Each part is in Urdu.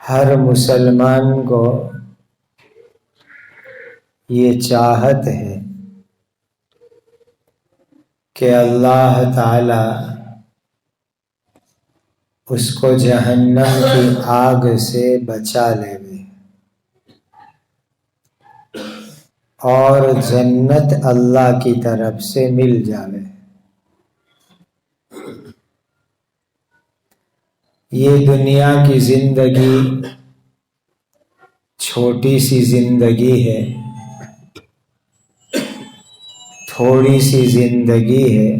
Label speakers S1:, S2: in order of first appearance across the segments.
S1: ہر مسلمان کو یہ چاہت ہے کہ اللہ تعالی اس کو جہنم کی آگ سے بچا لے اور جنت اللہ کی طرف سے مل جاوے۔ یہ دنیا کی زندگی چھوٹی سی زندگی ہے، تھوڑی سی زندگی ہے۔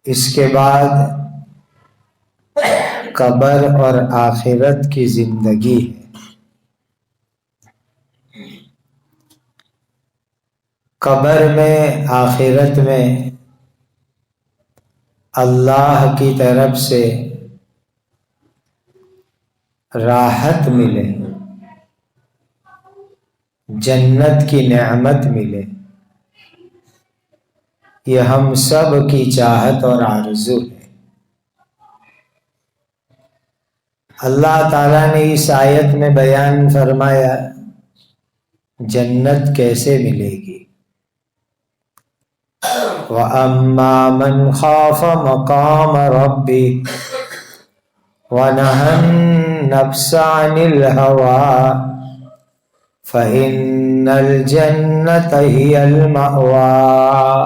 S1: اس کے بعد قبر اور آخرت کی زندگی ہے۔ قبر میں، آخرت میں اللہ کی طرف سے راحت ملے، جنت کی نعمت ملے، یہ ہم سب کی چاہت اور آرزو ہے۔ اللہ تعالیٰ نے اس آیت میں بیان فرمایا جنت کیسے ملے گی۔ وَأَمَّا مَنْ خَافَ مَقَامَ رَبِّهِ وَنَهَى النَّفْسَ عَنِ الْهَوَىٰ فَإِنَّ الْجَنَّةَ هِيَ الْمَأْوَىٰ۔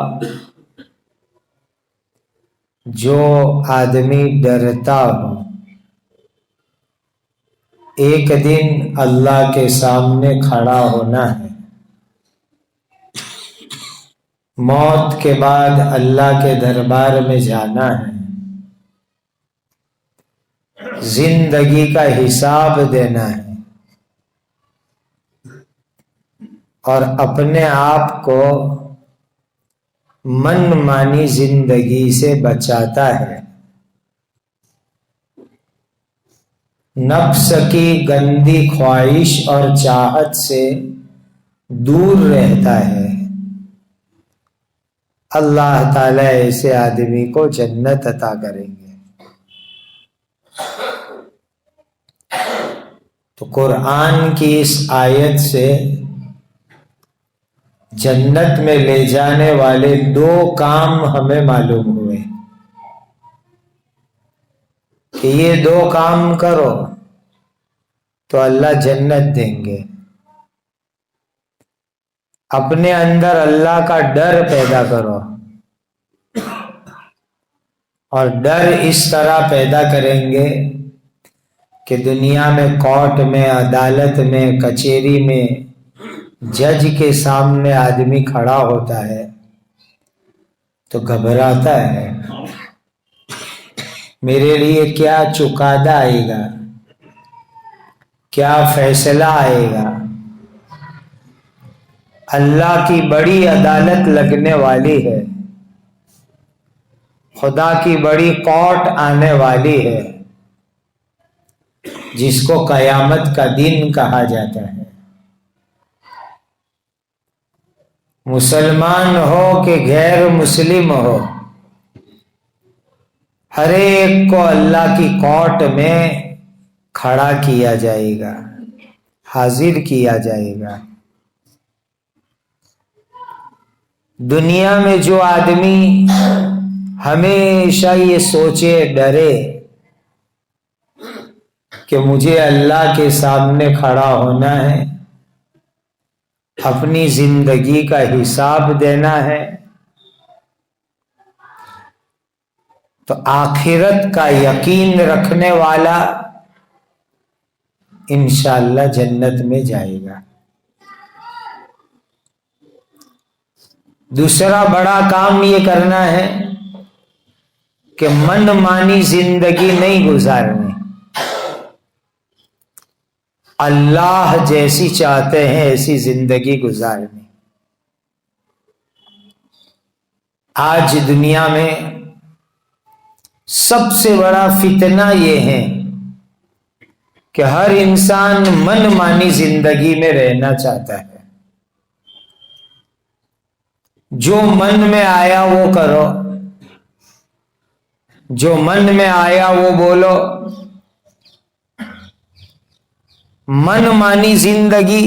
S1: جو آدمی ڈرتا ہو ایک دن اللہ کے سامنے کھڑا ہونا ہے، موت کے بعد اللہ کے دربار میں جانا ہے، زندگی کا حساب دینا ہے، اور اپنے آپ کو من مانی زندگی سے بچاتا ہے، نفس کی گندی خواہش اور چاہت سے دور رہتا ہے، اللہ تعالیٰ ایسے آدمی کو جنت عطا کریں گے۔ تو قرآن کی اس آیت سے جنت میں لے جانے والے دو کام ہمیں معلوم ہوئے کہ یہ دو کام کرو تو اللہ جنت دیں گے۔ اپنے اندر اللہ کا ڈر پیدا کرو، اور ڈر اس طرح پیدا کریں گے کہ دنیا میں کورٹ میں، عدالت میں، کچہری میں جج کے سامنے آدمی کھڑا ہوتا ہے تو گھبراتا ہے، میرے لیے کیا چکادہ آئے گا، کیا فیصلہ آئے گا۔ اللہ کی بڑی عدالت لگنے والی ہے، خدا کی بڑی کورٹ آنے والی ہے، جس کو قیامت کا دن کہا جاتا ہے۔ مسلمان ہو کہ غیر مسلم ہو، ہر ایک کو اللہ کی کورٹ میں کھڑا کیا جائے گا، حاضر کیا جائے گا۔ دنیا میں جو آدمی ہمیشہ یہ سوچے، ڈرے کہ مجھے اللہ کے سامنے کھڑا ہونا ہے، اپنی زندگی کا حساب دینا ہے، تو آخرت کا یقین رکھنے والا انشاءاللہ جنت میں جائے گا۔ دوسرا بڑا کام یہ کرنا ہے کہ من مانی زندگی نہیں گزارنی، اللہ جیسی چاہتے ہیں ایسی زندگی گزارنی۔ آج دنیا میں سب سے بڑا فتنہ یہ ہے کہ ہر انسان من مانی زندگی میں رہنا چاہتا ہے، جو من میں آیا وہ کرو، جو من میں آیا وہ بولو. من مانی زندگی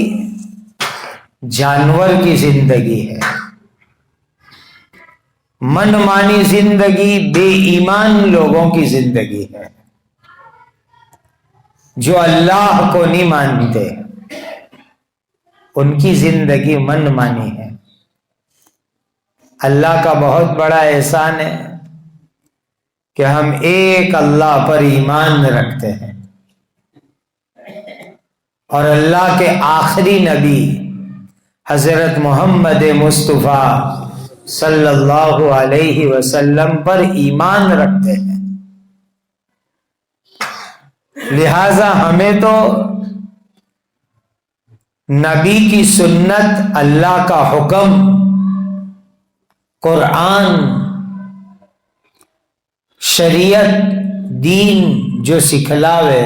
S1: جانور کی زندگی ہے. من مانی زندگی بے ایمان لوگوں کی زندگی ہے جو اللہ کو نہیں مانتے. ان کی زندگی من مانی ہے. اللہ کا بہت بڑا احسان ہے کہ ہم ایک اللہ پر ایمان رکھتے ہیں اور اللہ کے آخری نبی حضرت محمد مصطفیٰ صلی اللہ علیہ وسلم پر ایمان رکھتے ہیں. لہذا ہمیں تو نبی کی سنت، اللہ کا حکم، قرآن، شریعت، دین جو سکھلاوے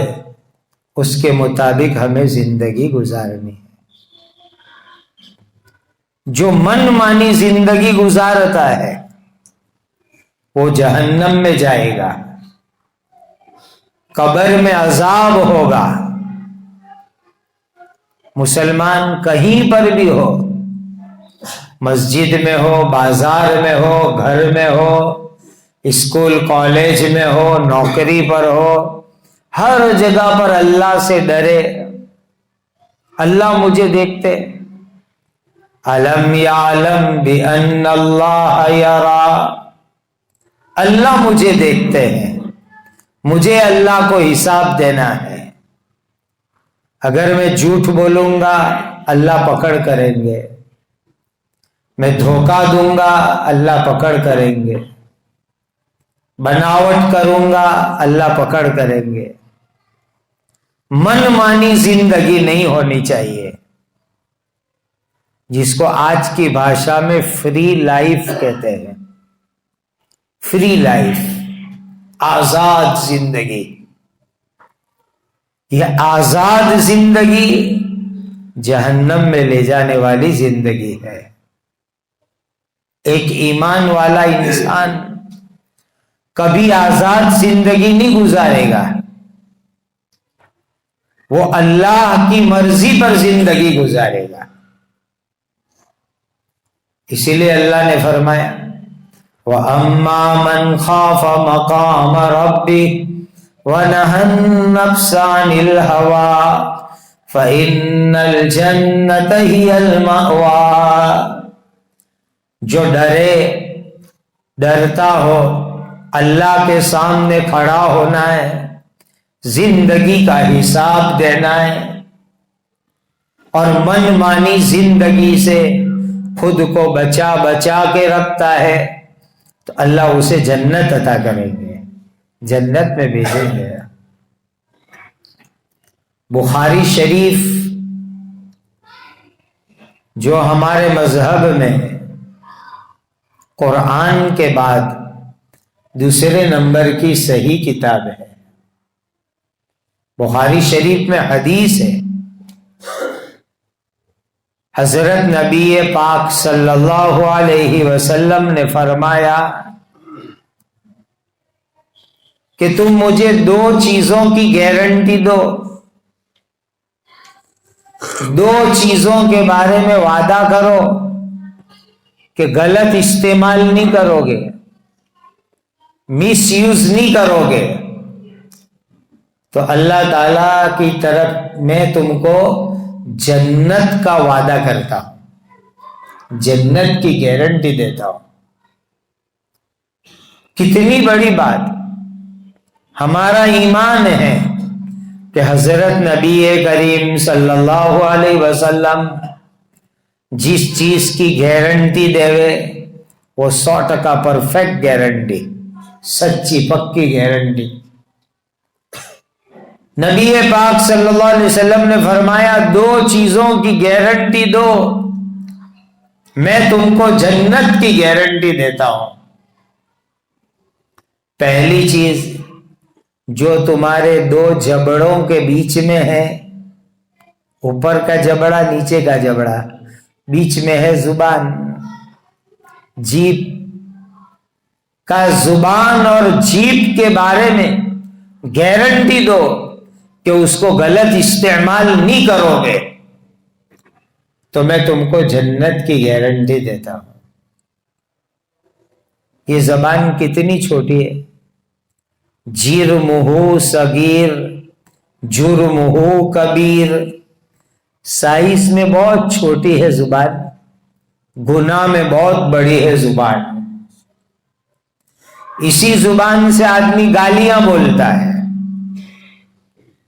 S1: اس کے مطابق ہمیں زندگی گزارنی ہے. جو من مانی زندگی گزارتا ہے وہ جہنم میں جائے گا، قبر میں عذاب ہوگا. مسلمان کہیں پر بھی ہو، مسجد میں ہو، بازار میں ہو، گھر میں ہو، اسکول کالج میں ہو، نوکری پر ہو، ہر جگہ پر اللہ سے ڈرے. اللہ مجھے دیکھتے. الم یعلم بان اللہ یرا، اللہ مجھے دیکھتے ہیں، مجھے اللہ کو حساب دینا ہے. اگر میں جھوٹ بولوں گا اللہ پکڑ کریں گے، میں دھوکہ دوں گا اللہ پکڑ کریں گے، بناوٹ کروں گا اللہ پکڑ کریں گے. من مانی زندگی نہیں ہونی چاہیے، جس کو آج کی بھاشا میں فری لائف کہتے ہیں. فری لائف، آزاد زندگی. یہ آزاد زندگی جہنم میں لے جانے والی زندگی ہے. ایک ایمان والا انسان کبھی آزاد زندگی نہیں گزارے گا، وہ اللہ کی مرضی پر زندگی گزارے گا. اسی لیے اللہ نے فرمایا وَأَمَّا مَنْ خَافَ مَقَامَ رَبِّهِ وَنَهَى النَّفْسَ عَنِ الْهَوَىٰ فَإِنَّ الْجَنَّةَ هِيَ الْمَأْوَىٰ. جو ڈرتا ہو، اللہ کے سامنے کھڑا ہونا ہے، زندگی کا حساب دینا ہے اور من مانی زندگی سے خود کو بچا بچا کے رکھتا ہے تو اللہ اسے جنت عطا کریں گے، جنت میں بھیجیں گے. بخاری شریف جو ہمارے مذہب میں قرآن کے بعد دوسرے نمبر کی صحیح کتاب ہے. بخاری شریف میں حدیث ہے، حضرت نبی پاک صلی اللہ علیہ وسلم نے فرمایا کہ تم مجھے 2 چیزوں کی گارنٹی دو، 2 چیزوں کے بارے میں وعدہ کرو کہ غلط استعمال نہیں کرو گے، مس یوز نہیں کرو گے، تو اللہ تعالی کی طرف میں تم کو جنت کا وعدہ کرتا ہوں، جنت کی گارنٹی دیتا ہوں. کتنی بڑی بات. ہمارا ایمان ہے کہ حضرت نبی کریم صلی اللہ علیہ وسلم جس چیز کی گارنٹی دے وہ 100% پرفیکٹ گارنٹی، سچی پکی گارنٹی. نبی پاک صلی اللہ علیہ وسلم نے فرمایا 2 چیزوں کی گارنٹی دو، میں تم کو جنت کی گارنٹی دیتا ہوں. پہلی چیز، جو تمہارے 2 جبڑوں کے بیچ میں ہے، اوپر کا جبڑا نیچے کا جبڑا، بیچ میں ہے زبان، جیب کا زبان اور جیب کے بارے میں گارنٹی دو کہ اس کو غلط استعمال نہیں کرو گے تو میں تم کو جنت کی گارنٹی دیتا ہوں. یہ زبان کتنی چھوٹی ہے. جرمہ صغیر جرمہ کبیر. سائز میں بہت چھوٹی ہے زبان، گناہ میں بہت بڑی ہے زبان. اسی زبان سے آدمی گالیاں بولتا ہے،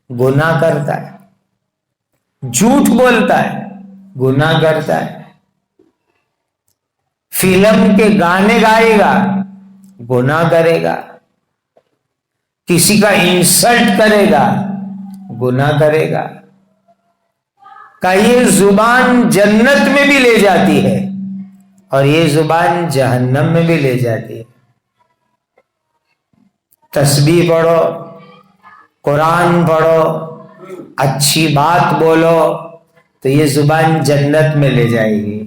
S1: گناہ کرتا ہے. جھوٹ بولتا ہے، گناہ کرتا ہے. فلم کے گانے گائے گا، گناہ کرے گا. کسی کا انسلٹ کرے گا، گناہ کرے گا. کہ یہ زبان جنت میں بھی لے جاتی ہے اور یہ زبان جہنم میں بھی لے جاتی ہے. تسبیح پڑھو، قرآن پڑھو، اچھی بات بولو تو یہ زبان جنت میں لے جائے گی.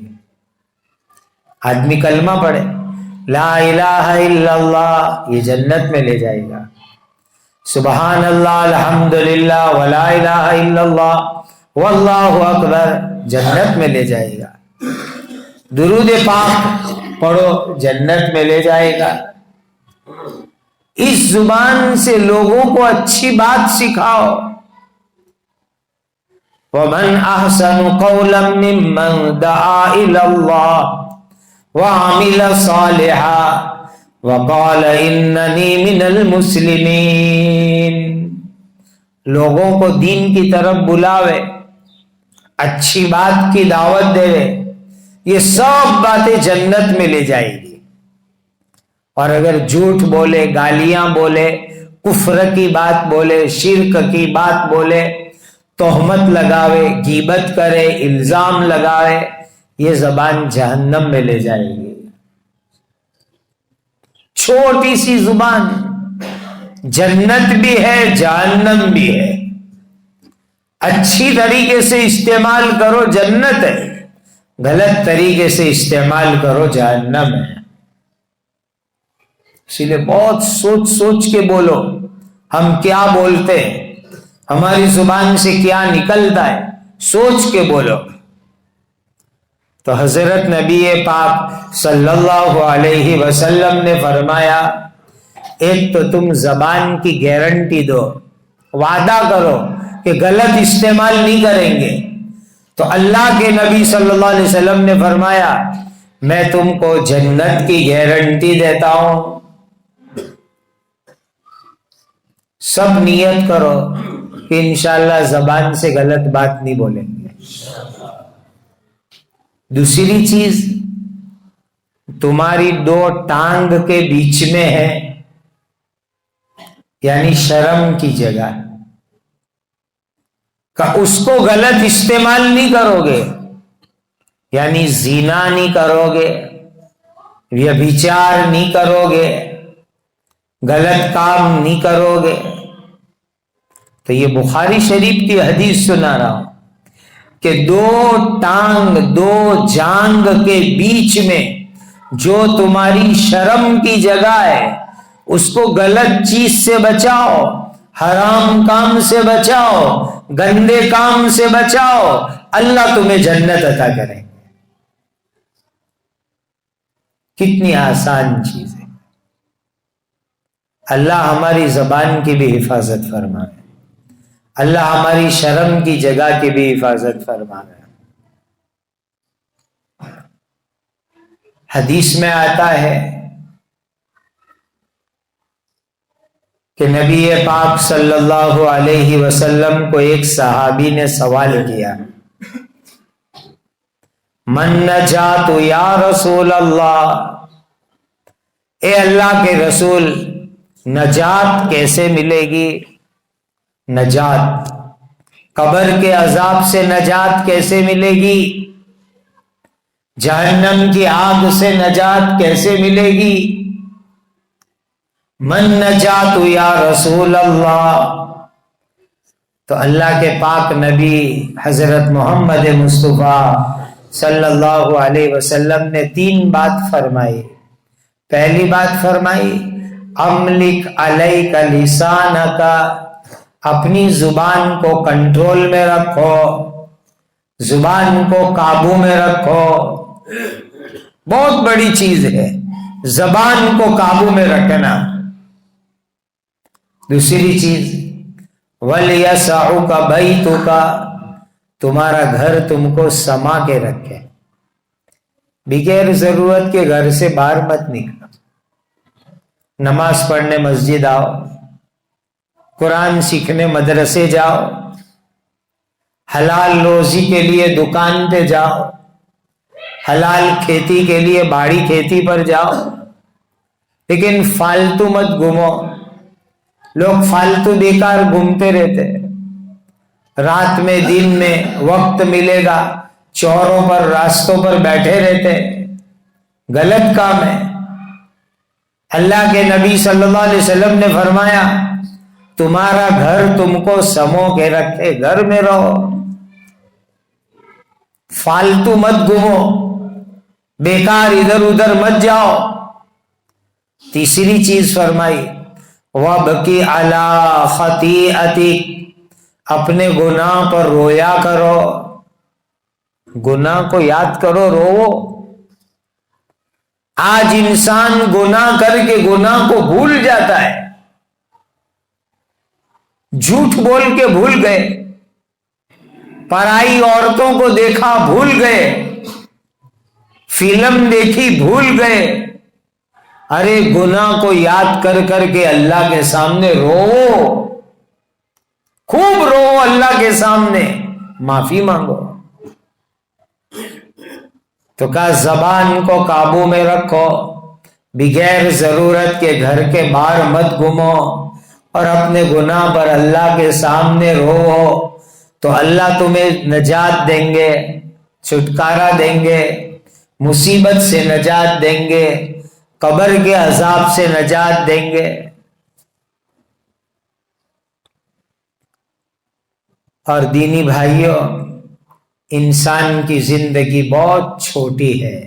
S1: آدمی کلمہ پڑھے، لا الہ الا اللہ، یہ جنت میں لے جائے گا. سبحان اللہ الحمدللہ ولا الہ الا اللہ واللہ اکبر، جنت میں لے جائے گا. درود پاک پڑھو، جنت میں لے جائے گا. اس زبان سے لوگوں کو اچھی بات سکھاؤ. وَمَنْ أَحْسَنُ قَوْلًا مِّمَّنْ دَعَا إِلَى اللَّهِ وَعَمِلَ صَالِحًا وَقَالَ إِنَّنِي مِنَ الْمُسْلِمِينَ. لوگوں کو دین کی طرف بلاوے، اچھی بات کی دعوت دے، یہ سب باتیں جنت میں لے جائے گی. اور اگر جھوٹ بولے، گالیاں بولے، کفر کی بات بولے، شرک کی بات بولے، تہمت لگاوے، غیبت کرے، الزام لگائے، یہ زبان جہنم میں لے جائے گی. چھوٹی سی زبان، جنت بھی ہے جہنم بھی ہے. اچھی طریقے سے استعمال کرو جنت ہے، غلط طریقے سے استعمال کرو جہنم ہے. اسی لیے بہت سوچ سوچ کے بولو. ہم کیا بولتے ہیں، ہماری زبان سے کیا نکلتا ہے، سوچ کے بولو. تو حضرت نبی پاک صلی اللہ علیہ وسلم نے فرمایا، ایک تو تم زبان کی گارنٹی دو، وعدہ کرو کہ غلط استعمال نہیں کریں گے. تو اللہ کے نبی صلی اللہ علیہ وسلم نے فرمایا، میں تم کو جنت کی گارنٹی دیتا ہوں. سب نیت کرو کہ انشاءاللہ زبان سے غلط بات نہیں بولیں گے. دوسری چیز، تمہاری دو ٹانگ کے بیچ میں ہے، یعنی شرم کی جگہ، کہ اس کو غلط استعمال نہیں کرو گے، یعنی زنا نہیں کرو گے، ویبھچار نہیں کرو گے، غلط کام نہیں کرو گے. تو یہ بخاری شریف کی حدیث سنا رہا ہوں کہ دو ٹانگ، دو جانگ کے بیچ میں جو تمہاری شرم کی جگہ ہے، اس کو غلط چیز سے بچاؤ، حرام کام سے بچاؤ، گندے کام سے بچاؤ، اللہ تمہیں جنت عطا کرے. کتنی آسان چیز ہے. اللہ ہماری زبان کی بھی حفاظت فرمائے، اللہ ہماری شرم کی جگہ کی بھی حفاظت فرمائے. حدیث میں آتا ہے کہ نبی پاک صلی اللہ علیہ وسلم کو ایک صحابی نے سوال کیا، من نجات یا رسول اللہ، اے اللہ کے رسول، نجات کیسے ملے گی؟ نجات، قبر کے عذاب سے نجات کیسے ملے گی؟ جہنم کی آگ سے نجات کیسے ملے گی؟ من نجات یا رسول اللہ. تو اللہ کے پاک نبی حضرت محمد مصطفیٰ صلی اللہ علیہ وسلم نے تین بات فرمائی. پہلی بات فرمائی املک علیک لسانک، اپنی زبان کو کنٹرول میں رکھو، زبان کو قابو میں رکھو. بہت بڑی چیز ہے زبان کو قابو میں رکھنا. دوسری چیز وَلْيَسَعُكَ بَيْتُكَ، تمہارا گھر تم کو سما کے رکھے. بغیر ضرورت کے گھر سے باہر مت نکلو. نماز پڑھنے مسجد آؤ، قرآن سیکھنے مدرسے جاؤ، حلال روزی کے لیے دکان پہ جاؤ، حلال کھیتی کے لیے باڑی کھیتی پر جاؤ، لیکن فالتو مت گھومو. لوگ فالتو بیکار گھومتے رہتے، رات میں دن میں وقت ملے گا چوروں پر راستوں پر بیٹھے رہتے. غلط کام ہے. اللہ کے نبی صلی اللہ علیہ وسلم نے فرمایا تمہارا گھر تم کو سمو کے رکھے، گھر میں رہو، فالتو مت گھومو، بیکار ادھر ادھر مت جاؤ. تیسری چیز فرمائی وَابْكِ عَلَىٰ خَطِيئَتِكَ، اپنے گناہ پر رویا کرو. گناہ کو یاد کرو، رو. آج انسان گناہ کر کے گناہ کو بھول جاتا ہے. جھوٹ بول کے بھول گئے، پرائی عورتوں کو دیکھا بھول گئے، فلم دیکھی بھول گئے. ارے گناہ کو یاد کر کر کے اللہ کے سامنے رو، خوب رو، اللہ کے سامنے معافی مانگو. تو کہا زبان کو قابو میں رکھو، بغیر ضرورت کے گھر کے باہر مت گھومو، اور اپنے گناہ پر اللہ کے سامنے رو تو اللہ تمہیں نجات دیں گے، چھٹکارا دیں گے، مصیبت سے نجات دیں گے، قبر کے عذاب سے نجات دیں گے. اور دینی بھائیوں، انسان کی زندگی بہت چھوٹی ہے.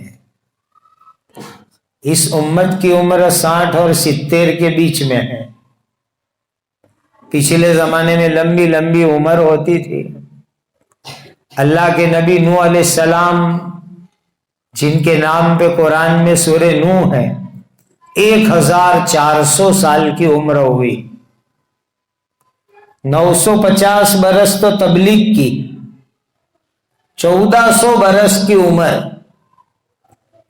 S1: اس امت کی عمر 60 اور 70 کے بیچ میں ہے. پچھلے زمانے میں لمبی لمبی عمر ہوتی تھی. اللہ کے نبی نوح علیہ السلام جن کے نام پہ قرآن میں سورہ نوح ہے، 1400 سال کی عمر ہوئی. 950 برس تو تبلیغ کی، 1400 برس کی عمر.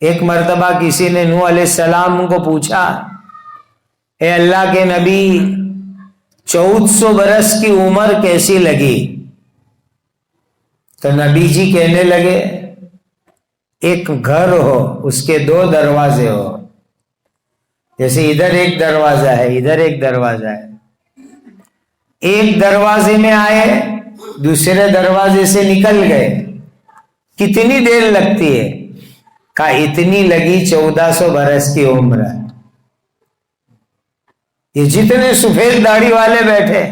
S1: ایک مرتبہ کسی نے نوح علیہ السلام کو پوچھا اے اللہ کے نبی 1400 برس کی عمر کیسی لگی؟ تو نبی جی کہنے لگے ایک گھر ہو، اس کے 2 دروازے ہو، جیسے ادھر ایک دروازہ ہے، ادھر ایک دروازہ ہے. ایک دروازے میں آئے، دوسرے دروازے سے نکل گئے، کتنی دیر لگتی ہے؟ کہا اتنی لگی 1400 برس کی عمر. یہ جتنے سفید داڑھی والے بیٹھے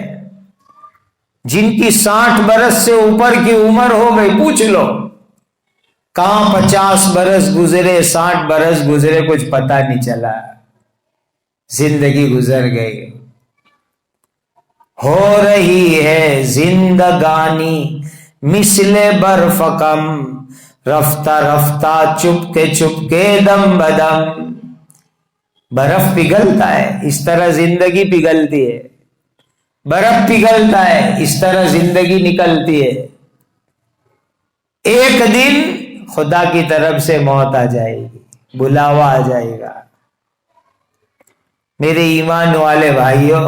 S1: جن کی 60 برس سے اوپر کی عمر ہو گئی، پوچھ لو کہاں 50 برس گزرے، 60 برس گزرے، کچھ پتہ نہیں چلا، زندگی گزر گئی. ہو رہی ہے زندگانی مثل برف کم، رفتہ رفتہ چپ کے دم بدم. برف پگھلتا ہے اس طرح زندگی پگھلتی ہے، برف پگھلتا ہے اس طرح زندگی نکلتی ہے. ایک دن خدا کی طرف سے موت آ جائے گی، بلاوا آ جائے گا. میرے ایمان والے بھائیوں،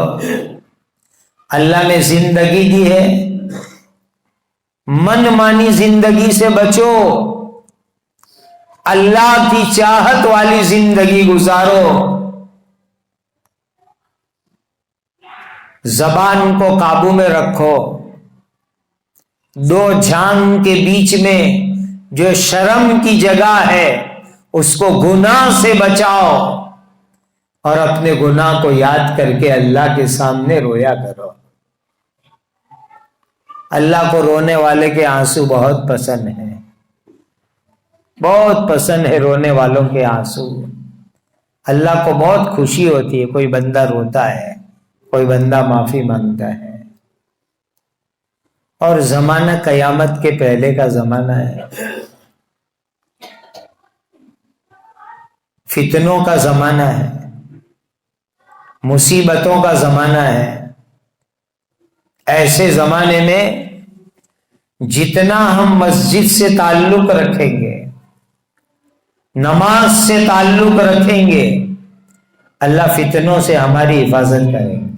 S1: اللہ نے زندگی دی ہے، من مانی زندگی سے بچو، اللہ کی چاہت والی زندگی گزارو. زبان کو قابو میں رکھو، 2 جھانگ کے بیچ میں جو شرم کی جگہ ہے اس کو گناہ سے بچاؤ، اور اپنے گناہ کو یاد کر کے اللہ کے سامنے رویا کرو. اللہ کو رونے والے کے آنسو بہت پسند ہیں، بہت پسند ہے رونے والوں کے آنسو. اللہ کو بہت خوشی ہوتی ہے کوئی بندہ روتا ہے، کوئی بندہ معافی مانگتا ہے. اور زمانہ قیامت کے پہلے کا زمانہ ہے، فتنوں کا زمانہ ہے، مصیبتوں کا زمانہ ہے. ایسے زمانے میں جتنا ہم مسجد سے تعلق رکھیں گے، نماز سے تعلق رکھیں گے، اللہ فتنوں سے ہماری حفاظت کرے گا.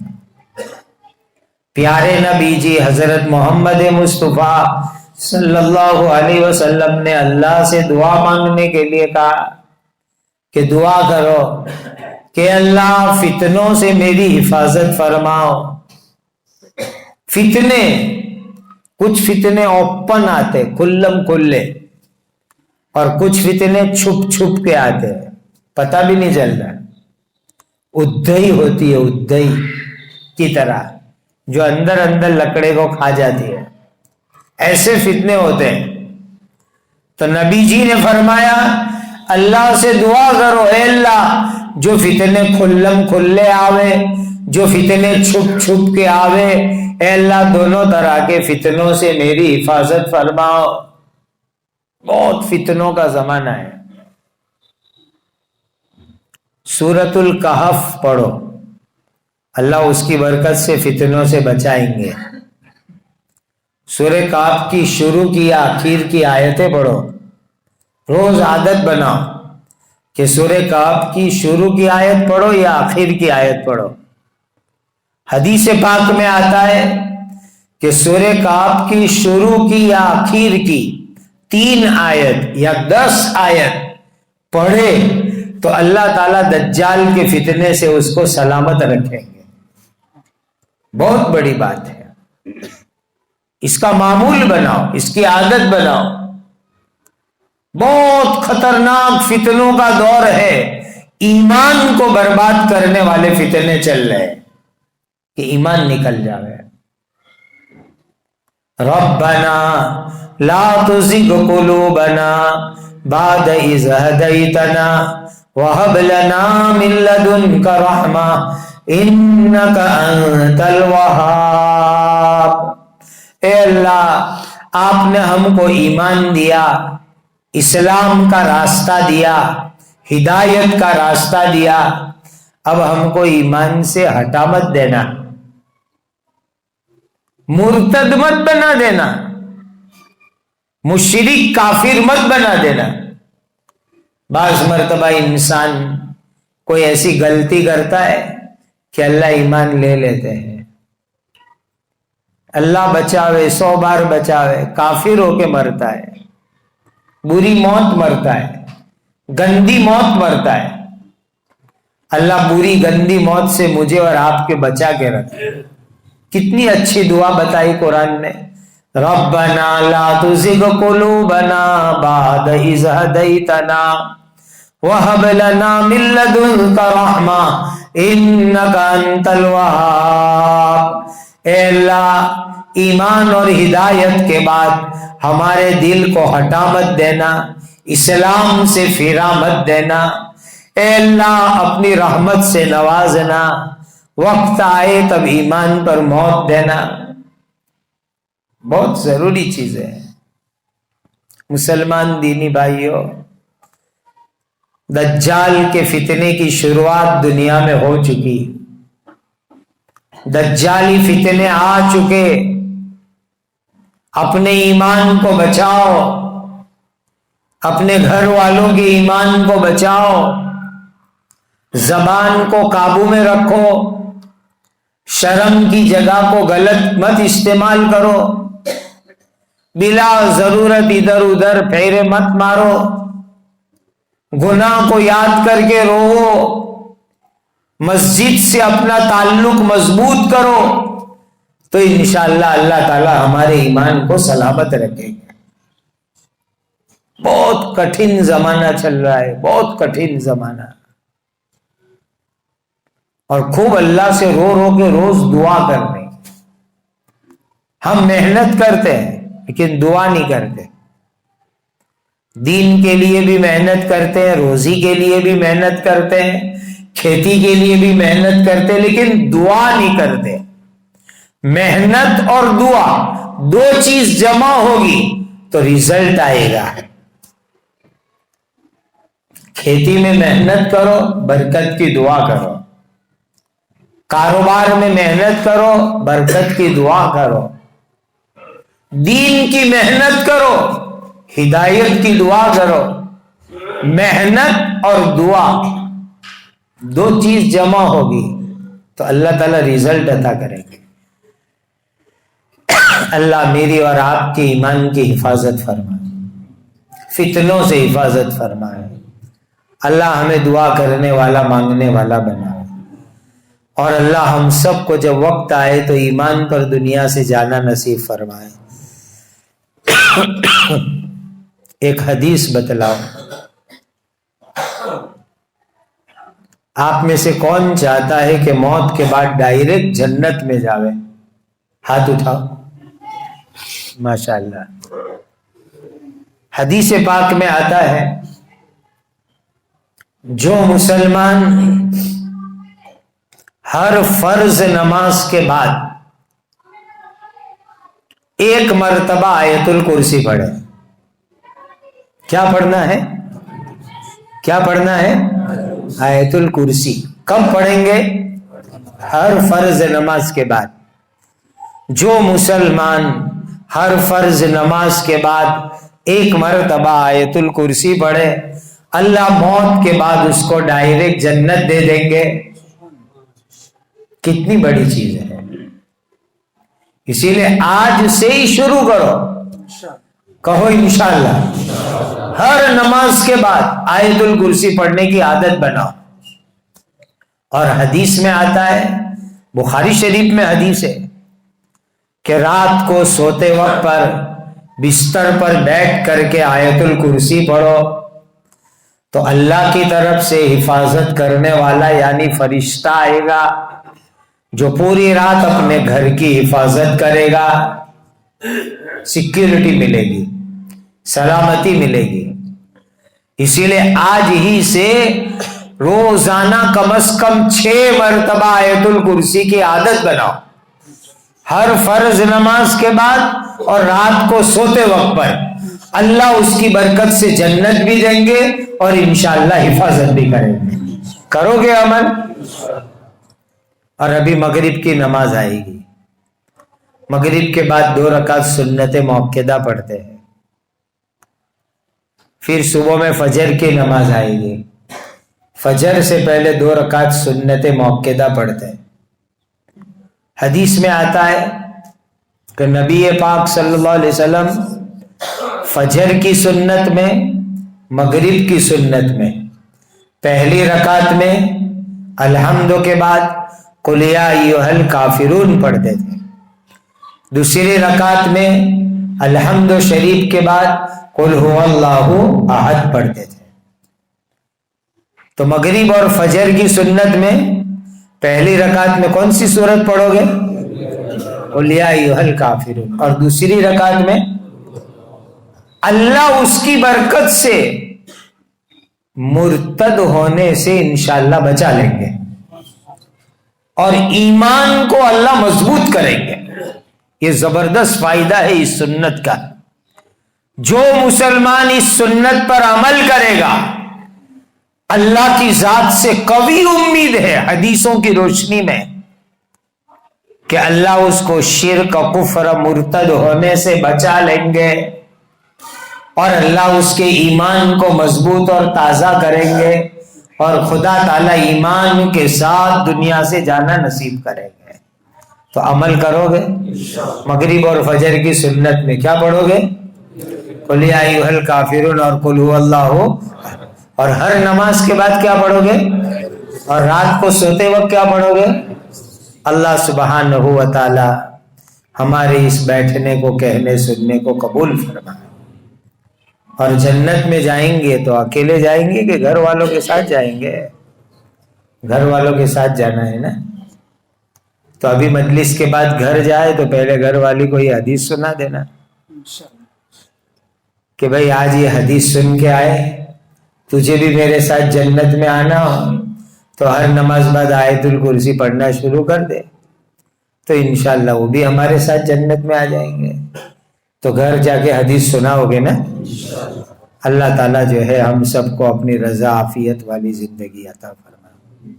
S1: پیارے نبی جی حضرت محمد مصطفیٰ صلی اللہ علیہ وسلم نے اللہ سے دعا مانگنے کے لیے کہا کہ دعا کرو کہ اللہ فتنوں سے میری حفاظت فرماؤ. فتنے، کچھ فتنے اوپن آتے کھلم کھلے، اور کچھ فتنے چھپ چھپ کے آتے پتہ بھی نہیں چلتا. ادھئی ہوتی ہے، ادھئی کی طرح جو اندر اندر لکڑے کو کھا جاتی ہے، ایسے فتنے ہوتے ہیں. تو نبی جی نے فرمایا اللہ سے دعا کرو، اے اللہ جو فتنے کھلم کھلے آوے، جو فتنے چھپ چھپ کے آوے، اے اللہ دونوں طرح کے فتنوں سے میری حفاظت فرماؤ. بہت فتنوں کا زمانہ ہے. سورۃ الکہف پڑھو، اللہ اس کی برکت سے فتنوں سے بچائیں گے. سورہ کہف کی شروع کی یا آخر کی آیتیں پڑھو، روز عادت بناؤ کہ سورہ کہف کی شروع کی آیت پڑھو یا آخر کی آیت پڑھو. حدیث پاک میں آتا ہے کہ سورہ کہف کی شروع کی یا آخر کی 3 آیت یا 10 آیت پڑھے تو اللہ تعالیٰ دجال کے فتنے سے اس کو سلامت رکھیں گے. بہت بڑی بات ہے، اس کا معمول بناؤ، اس کی عادت بناؤ. بہت خطرناک فتنوں کا دور ہے، ایمان کو برباد کرنے والے فتنے چل رہے کہ ایمان نکل جاوے. ربنا لا تزغ قلوبنا بعد اذ هديتنا وهب لنا من لدنك رحمة انك انت الوهاب. اے اللہ آپ نے ہم کو ایمان دیا، اسلام کا راستہ دیا، ہدایت کا راستہ دیا، اب ہم کو ایمان سے ہٹا مت دینا، مرتد مت بنا دینا، مشرک کافر مت بنا دینا. بعض مرتبہ انسان کوئی ایسی غلطی کرتا ہے کہ اللہ ایمان لے لیتے ہیں. اللہ بچاوے، 100 بار بچاوے، کافر ہو کے مرتا ہے، بری موت مرتا ہے، گندی موت مرتا ہے. اللہ بری گندی موت سے مجھے اور آپ کے بچا کے رکھے. کتنی اچھی دعا بتائی قرآن نے، ربنا لا تزغ قلوبنا بعد اذ ہدیتنا وہب لنا من لدنک رحمہ انک انت الوہاب. اے اللہ ایمان اور ہدایت کے بعد ہمارے دل کو ہٹا مت دینا، اسلام سے پھرا مت دینا. اے اللہ اپنی رحمت سے نوازنا، وقت آئے تب ایمان پر موت دینا. بہت ضروری چیز ہے. مسلمان دینی بھائیوں، دجال کے فتنے کی شروعات دنیا میں ہو چکی، دجالی فتنے آ چکے. اپنے ایمان کو بچاؤ، اپنے گھر والوں کے ایمان کو بچاؤ، زبان کو قابو میں رکھو، شرم کی جگہ کو غلط مت استعمال کرو، بلا ضرورت ادھر ادھر پھیرے مت مارو، گناہ کو یاد کر کے رو، مسجد سے اپنا تعلق مضبوط کرو تو انشاءاللہ اللہ تعالی ہمارے ایمان کو سلامت رکھے گا. بہت کٹھن زمانہ چل رہا ہے، بہت کٹھن زمانہ، اور خوب اللہ سے رو رو کے روز دعا کرنے. ہم محنت کرتے ہیں لیکن دعا نہیں کرتے. دین کے لیے بھی محنت کرتے ہیں، روزی کے لیے بھی محنت کرتے ہیں، کھیتی کے لیے بھی محنت کرتے ہیں، لیکن دعا نہیں کرتے۔ محنت اور دعا دو چیز جمع ہوگی تو ریزلٹ آئے گا۔ کھیتی میں محنت کرو، برکت کی دعا کرو، کاروبار میں محنت کرو، برکت کی دعا کرو، دین کی محنت کرو، ہدایت کی دعا کرو۔ محنت اور دعا دو چیز جمع ہوگی تو اللہ تعالیٰ ریزلٹ عطا کریں گے۔ اللہ میری اور آپ کے ایمان کی حفاظت فرمائے، فتنوں سے حفاظت فرمائے۔ اللہ ہمیں دعا کرنے والا، مانگنے والا بنائے، اور اللہ ہم سب کو جب وقت آئے تو ایمان پر دنیا سے جانا نصیب فرمائے۔ ایک حدیث بتلاؤ، آپ میں سے کون چاہتا ہے کہ موت کے بعد ڈائریکٹ جنت میں جاوے؟ ہاتھ اٹھاؤ۔ ماشاءاللہ۔ حدیث پاک میں آتا ہے جو مسلمان ہر فرض نماز کے بعد ایک مرتبہ آیت الکرسی پڑھے۔ کیا پڑھنا ہے؟ کیا پڑھنا ہے؟ آیت الکرسی۔ کب پڑھیں گے؟ ہر فرض نماز کے بعد۔ جو مسلمان ہر فرض نماز کے بعد ایک مرتبہ آیت الکرسی پڑھے، اللہ موت کے بعد اس کو ڈائریکٹ جنت دے دیں گے۔ کتنی بڑی چیز ہے! اسی لیے آج سے ہی شروع کرو، کہو انشاءاللہ ہر نماز کے بعد آیت الکرسی پڑھنے کی عادت بناؤ۔ اور حدیث میں آتا ہے، بخاری شریف میں حدیث ہے کہ رات کو سوتے وقت پر بستر پر بیٹھ کر کے آیت الکرسی پڑھو تو اللہ کی طرف سے حفاظت کرنے والا یعنی فرشتہ آئے گا جو پوری رات اپنے گھر کی حفاظت کرے گا۔ سیکیورٹی ملے گی، سلامتی ملے گی۔ اسی لیے آج ہی سے روزانہ کم از کم 6 مرتبہ آیت الکرسی کی عادت بناؤ، ہر فرض نماز کے بعد اور رات کو سوتے وقت پر۔ اللہ اس کی برکت سے جنت بھی دیں گے اور انشاءاللہ حفاظت بھی کریں گے۔ کرو گے عمل؟ اور ابھی مغرب کی نماز آئے گی، مغرب کے بعد 2 رکعت سنت موقدہ پڑھتے ہیں، پھر صبح میں فجر کی نماز آئے گی، فجر سے پہلے 2 رکعت سنت موقدہ پڑھتے ہیں۔ حدیث میں آتا ہے کہ نبی پاک صلی اللہ علیہ وسلم فجر کی سنت میں، مغرب کی سنت میں پہلی رکعت میں الحمد کے بعد قل یا ایھا الکافرون پڑھتے تھے، دوسری رکعت میں الحمد شریف کے بعد قل ھو اللہ احد پڑھتے تھے۔ تو مغرب اور فجر کی سنت میں پہلی رکعت میں کون سی سورت پڑھو گے؟ قل یا ایھا الکافرون، اور دوسری رکعت میں اللہ اس کی برکت سے مرتد ہونے سے انشاءاللہ بچا لیں گے اور ایمان کو اللہ مضبوط کریں گے۔ یہ زبردست فائدہ ہے اس سنت کا۔ جو مسلمان اس سنت پر عمل کرے گا اللہ کی ذات سے قوی امید ہے حدیثوں کی روشنی میں کہ اللہ اس کو شرک، کفر، مرتد ہونے سے بچا لیں گے اور اللہ اس کے ایمان کو مضبوط اور تازہ کریں گے اور خدا تعالی ایمان کے ساتھ دنیا سے جانا نصیب کریں گے۔ تو عمل کرو گے؟ مغرب اور فجر کی سنت میں کیا پڑھو گے؟ قل یا ایھا الکافرون اور قل ھو اللہ، اور ہر نماز کے بعد کیا پڑھو گے؟ اور رات کو سوتے وقت کیا پڑھو گے؟ اللہ سبحانہ و تعالی ہمارے اس بیٹھنے کو، کہنے سننے کو قبول فرمائے۔ اور جنت میں جائیں گے تو اکیلے جائیں گے کہ گھر والوں کے ساتھ جائیں گے؟ گھر والوں کے ساتھ جانا ہے نا۔ تو ابھی مجلس کے بعد گھر جائے تو پہلے گھر والی کو یہ حدیث سنا دینا، کہ بھائی آج یہ حدیث سن کے آئے، تجھے بھی میرے ساتھ جنت میں آنا ہو تو ہر نماز بعد آیت الکرسی پڑھنا شروع کر دے، تو انشاءاللہ وہ بھی ہمارے ساتھ جنت میں آ جائیں گے۔ تو گھر جا کے حدیث سناؤ گے نا؟ اللہ تعالیٰ جو ہے ہم سب کو اپنی رضا عافیت والی زندگی عطا فرمائے۔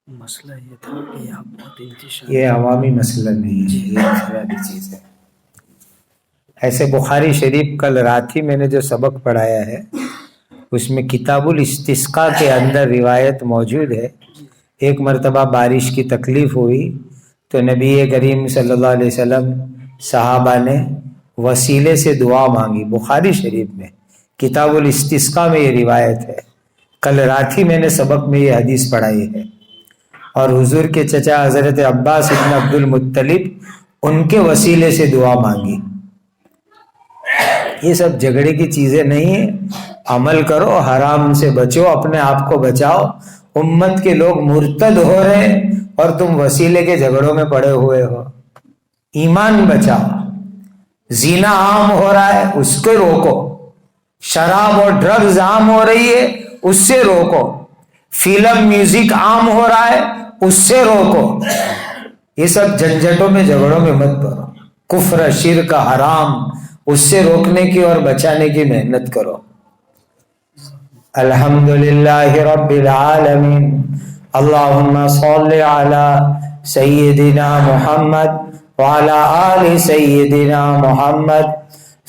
S2: مسئلہ یہ تھا کہ آپ بہت انتشار،
S1: یہ عوامی مسئلہ نہیں ہے، یہ انفرادی چیز ہے۔ ایسے بخاری شریف کل رات ہی میں نے جو سبق پڑھایا ہے اس میں کتاب الاستسقاء کے اندر روایت موجود ہے، ایک مرتبہ بارش کی تکلیف ہوئی تو نبی کریم صلی اللہ علیہ وسلم صحابہ نے وسیلے سے دعا مانگی۔ بخاری شریف میں کتاب الاستسقاء میں یہ روایت ہے، کل رات ہی میں نے سبق میں یہ حدیث پڑھائی ہے۔ اور حضور کے چچا حضرت عباس ابن عبد المطلب ان کے وسیلے سے دعا مانگی۔ یہ سب جھگڑے کی چیزیں نہیں ہیں، عمل کرو، حرام سے بچو، اپنے آپ کو بچاؤ۔ امت کے لوگ مرتد ہو رہے ہیں اور تم وسیلے کے جھگڑوں میں پڑے ہوئے ہو۔ ایمان بچاؤ۔ زنا عام ہو رہا ہے اس کو روکو، شراب اور ڈرگز عام ہو رہی ہے اس سے روکو، فلم میوزک عام ہو رہا ہے اس سے روکو۔ یہ سب جھنجھٹوں میں جھگڑوں میں مت پڑو۔ کفر، شرک، حرام اس سے روکنے کی اور بچانے کی محنت کرو۔ الحمدللہ رب العالمین، اللہم صل علی سیدنا محمد وعلی آل سیدنا محمد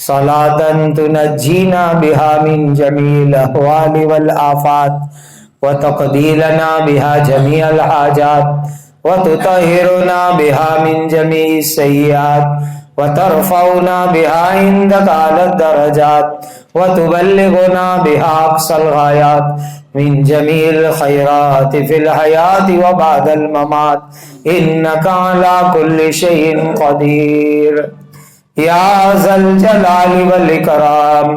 S1: صلاۃ تنجینا بها من جمیع الاحوال والآفات وتقضی لنا بها جمیع الحاجات وتطہرنا بها من جمیع السیئات وترفعنا بها عندك على الدرجات وتبلغنا بها أقصى الغايات من جميع الخيرات في الحياة وبعد الممات إنك على كل شيء قدير يا ذا الجلال والإكرام۔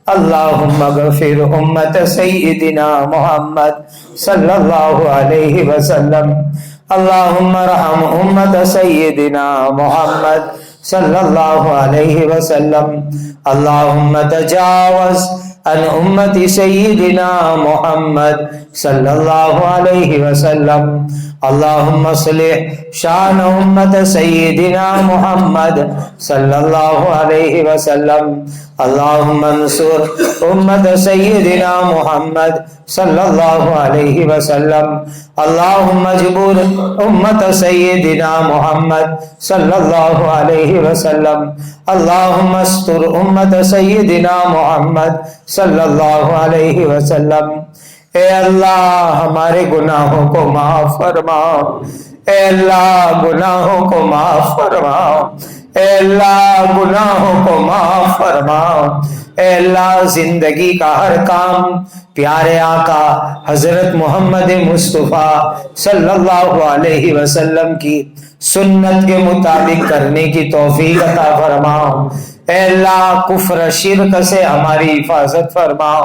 S1: اللهم اغفر أمة سيدنا محمد صلى الله عليه وسلم، اللهم ارحم أمة سيدنا محمد صلی اللہ علیہ وسلم، اللہم تجاوز عن امت سیدنا محمد صلی اللہ علیہ وسلم، اللہم اصلح شان امت سیدنا محمد صلی اللہ علیہ وسلم، اللہم انصر امت سیدنا محمد صلی اللہ علیہ وسلم، اللہم اجبر امت سیدنا محمد صلی اللہ علیہ وسلم، اللہم استر امت سیدنا محمد صلی اللہ علیہ وسلم۔ اے اللہ ہمارے گناہوں کو معاف فرماؤ، اے اللہ گناہوں کو معاف فرماؤ، اے اللہ گناہوں کو معاف فرماؤ، اے اللہ زندگی کا ہر کام پیارے آقا حضرت محمد مصطفیٰ صلی اللہ علیہ وسلم کی سنت کے مطابق کرنے کی توفیق عطا فرماؤ۔ اے اللہ کفر شرک سے ہماری حفاظت فرماؤ،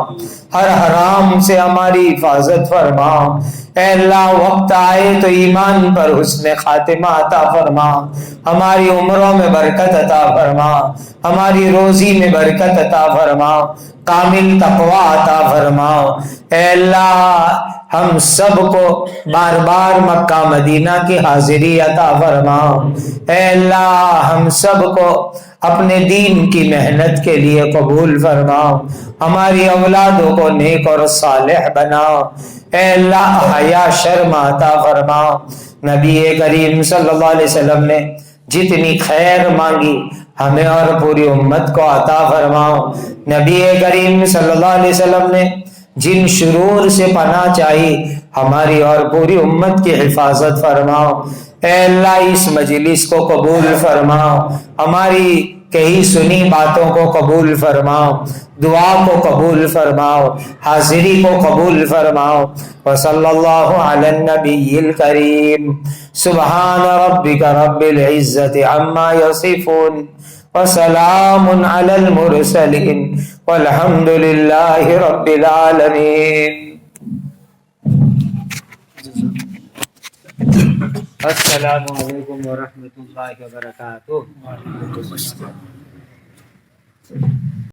S1: ہر حرام سے ہماری حفاظت فرماؤ۔ اے اللہ وقت آئے تو ایمان پر حسن خاتمہ عطا فرماؤ، ہماری عمروں میں برکت عطا فرماؤ، ہماری روزی میں برکت عطا فرماؤ، کامل تقوی عطا فرماؤ۔ اے اللہ ہم سب کو بار بار مکہ مدینہ کی حاضری عطا فرماؤ۔ اے اللہ ہم سب کو اپنے دین کی محنت کے لیے قبول فرماؤ، ہماری اولادوں کو نیک اور صالح بناؤ۔ اے اللہ حیا شرم عطا فرماؤ۔ نبی کریم صلی اللہ علیہ وسلم نے جتنی خیر مانگی ہمیں اور پوری امت کو عطا فرماؤ۔ نبی کریم صلی اللہ علیہ وسلم نے جن شرور سے پناہ چاہی ہماری اور پوری امت کی حفاظت فرماؤ۔ اے اللہ اس مجلس کو قبول فرماؤ، ہماری کہی سنی باتوں کو قبول فرماؤ، دعا کو قبول فرماؤ، حاضری کو قبول فرماؤ۔ وصلی اللہ علی النبی الکریم، سبحان ربک رب العزت عما یصفون، وسلام علی المرسلین، والحمد للہ رب العالمین۔ السلام علیکم ورحمۃ اللہ وبرکاتہ۔